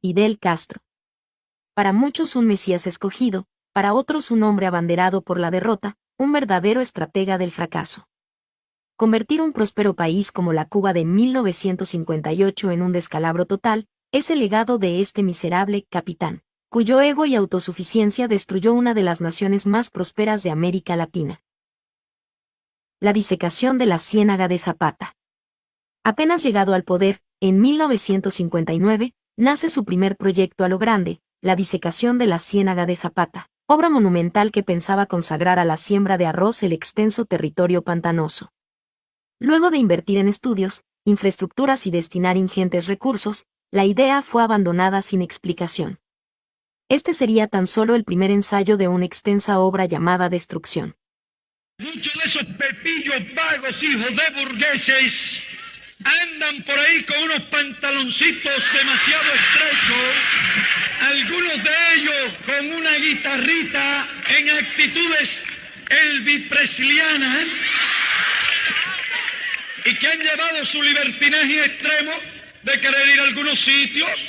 Fidel Castro. Para muchos un mesías escogido, para otros un hombre abanderado por la derrota, un verdadero estratega del fracaso. Convertir un próspero país como la Cuba de 1958 en un descalabro total, es el legado de este miserable capitán, cuyo ego y autosuficiencia destruyó una de las naciones más prósperas de América Latina. La disecación de la Ciénaga de Zapata. Apenas llegado al poder, en 1959, nace su primer proyecto a lo grande, la disecación de la Ciénaga de Zapata, obra monumental que pensaba consagrar a la siembra de arroz el extenso territorio pantanoso. Luego de invertir en estudios, infraestructuras y destinar ingentes recursos, la idea fue abandonada sin explicación. Este sería tan solo el primer ensayo de una extensa obra llamada Destrucción. Muchos de esos pepillos vagos, hijos de burgueses, andan por ahí con unos pantaloncitos demasiado estrechos, algunos de ellos con una guitarrita en actitudes elvis-preslianas, y que han llevado su libertinaje extremo de querer ir a algunos sitios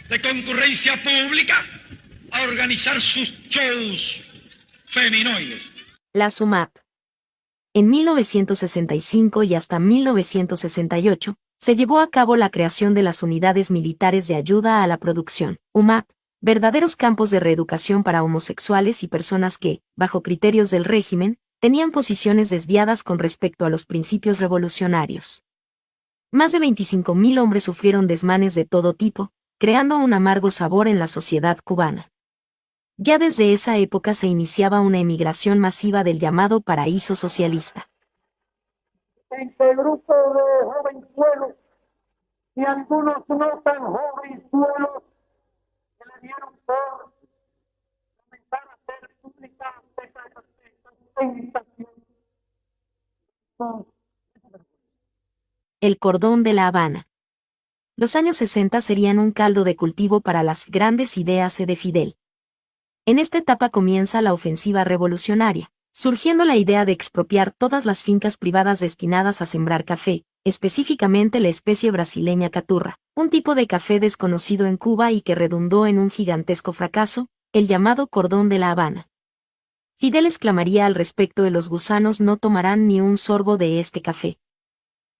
de concurrencia pública a organizar sus shows feminoides. La SUMAP. En 1965 y hasta 1968, se llevó a cabo la creación de las Unidades Militares de Ayuda a la Producción, UMAP, verdaderos campos de reeducación para homosexuales y personas que, bajo criterios del régimen, tenían posiciones desviadas con respecto a los principios revolucionarios. Más de 25.000 hombres sufrieron desmanes de todo tipo, creando un amargo sabor en la sociedad cubana. Ya desde esa época se iniciaba una emigración masiva del llamado paraíso socialista. Este grupo de jovenzuelos y algunos no tan jovenzuelos que le dieron por comenzar a hacer pública esta invitación. El cordón de La Habana. Los años 60 serían un caldo de cultivo para las grandes ideas de Fidel. En esta etapa comienza la ofensiva revolucionaria, surgiendo la idea de expropiar todas las fincas privadas destinadas a sembrar café, específicamente la especie brasileña caturra, un tipo de café desconocido en Cuba y que redundó en un gigantesco fracaso, el llamado cordón de La Habana. Fidel exclamaría al respecto de los gusanos no tomarán ni un sorbo de este café.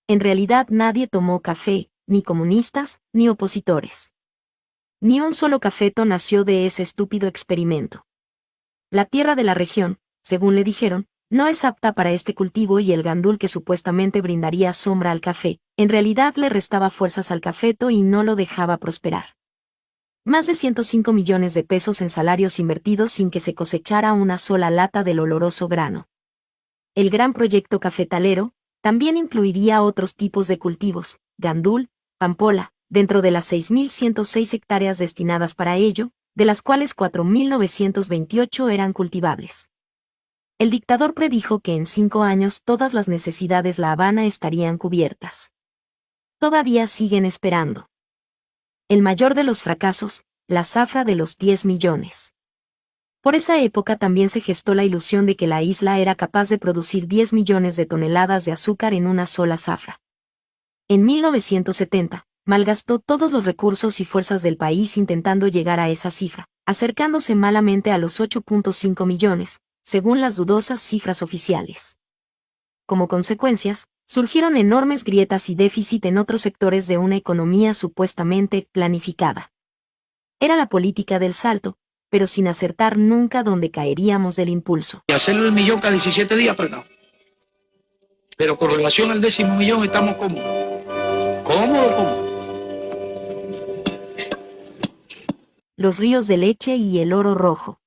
En realidad nadie tomó café, ni comunistas, ni opositores. Ni un solo cafeto nació de ese estúpido experimento. La tierra de la región, según le dijeron, no es apta para este cultivo y el gandul que supuestamente brindaría sombra al café, en realidad le restaba fuerzas al cafeto y no lo dejaba prosperar. Más de 105 millones de pesos en salarios invertidos sin que se cosechara una sola lata del oloroso grano. El gran proyecto cafetalero también incluiría otros tipos de cultivos, gandul, pampola, dentro de las 6.106 hectáreas destinadas para ello, de las cuales 4.928 eran cultivables. El dictador predijo que en 5 años todas las necesidades de La Habana estarían cubiertas. Todavía siguen esperando. El mayor de los fracasos, la zafra de los 10 millones. Por esa época también se gestó la ilusión de que la isla era capaz de producir 10 millones de toneladas de azúcar en una sola zafra. En 1970, malgastó todos los recursos y fuerzas del país intentando llegar a esa cifra, acercándose malamente a los 8.5 millones, según las dudosas cifras oficiales. Como consecuencias, surgieron enormes grietas y déficit en otros sectores de una economía supuestamente planificada. Era la política del salto, pero sin acertar nunca dónde caeríamos del impulso. Y hacerlo el millón cada 17 días, pero no. Pero con relación al 10.000 millón estamos cómodos. ¿Cómo? Los ríos de leche y el oro rojo.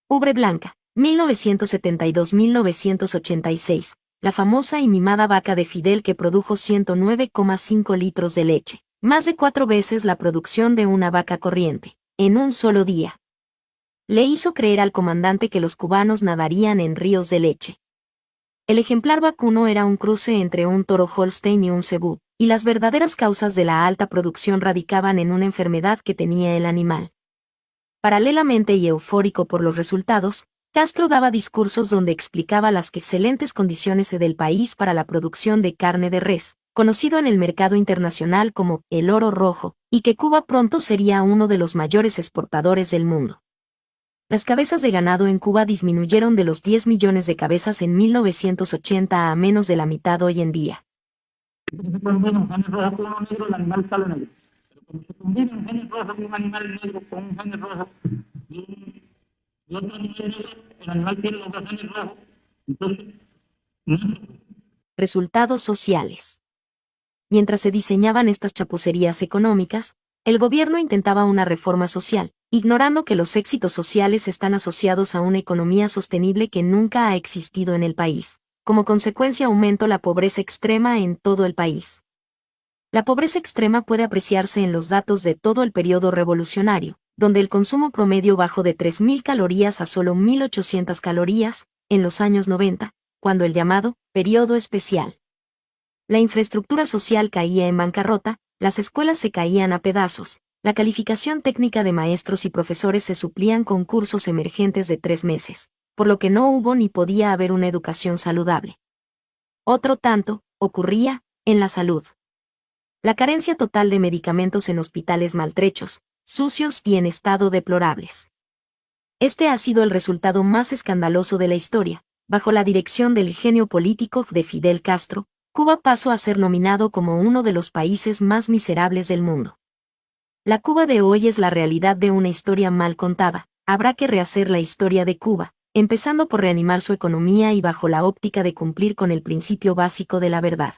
Ubre Blanca, 1972-1986, la famosa y mimada vaca de Fidel que produjo 109,5 litros de leche, más de 4 veces la producción de una vaca corriente, en un solo día. Le hizo creer al comandante que los cubanos nadarían en ríos de leche. El ejemplar vacuno era un cruce entre un toro Holstein y un cebú, y las verdaderas causas de la alta producción radicaban en una enfermedad que tenía el animal. Paralelamente y eufórico por los resultados, Castro daba discursos donde explicaba las excelentes condiciones del país para la producción de carne de res, conocido en el mercado internacional como el oro rojo, y que Cuba pronto sería uno de los mayores exportadores del mundo. Las cabezas de ganado en Cuba disminuyeron de los 10 millones de cabezas en 1980 a menos de la mitad hoy en día. Se combina un genes rojo con uno negro, el animal sale negro. Pero como se combina un genes rojo de un animal negro con un genes rojo y otro animal negro, el animal tiene los dos genes rojos. Entonces, Resultados sociales. Mientras se diseñaban estas chapucerías económicas, el gobierno intentaba una reforma social, ignorando que los éxitos sociales están asociados a una economía sostenible que nunca ha existido en el país. Como consecuencia aumentó la pobreza extrema en todo el país. La pobreza extrema puede apreciarse en los datos de todo el periodo revolucionario, donde el consumo promedio bajó de 3.000 calorías a solo 1.800 calorías, en los años 90, cuando el llamado periodo especial. La infraestructura social caía en bancarrota, las escuelas se caían a pedazos, la calificación técnica de maestros y profesores se suplían con cursos emergentes de 3 meses, por lo que no hubo ni podía haber una educación saludable. Otro tanto ocurría en la salud. La carencia total de medicamentos en hospitales maltrechos, sucios y en estado deplorables. Este ha sido el resultado más escandaloso de la historia. Bajo la dirección del genio político de Fidel Castro, Cuba pasó a ser nominado como uno de los países más miserables del mundo. La Cuba de hoy es la realidad de una historia mal contada. Habrá que rehacer la historia de Cuba, empezando por reanimar su economía y bajo la óptica de cumplir con el principio básico de la verdad.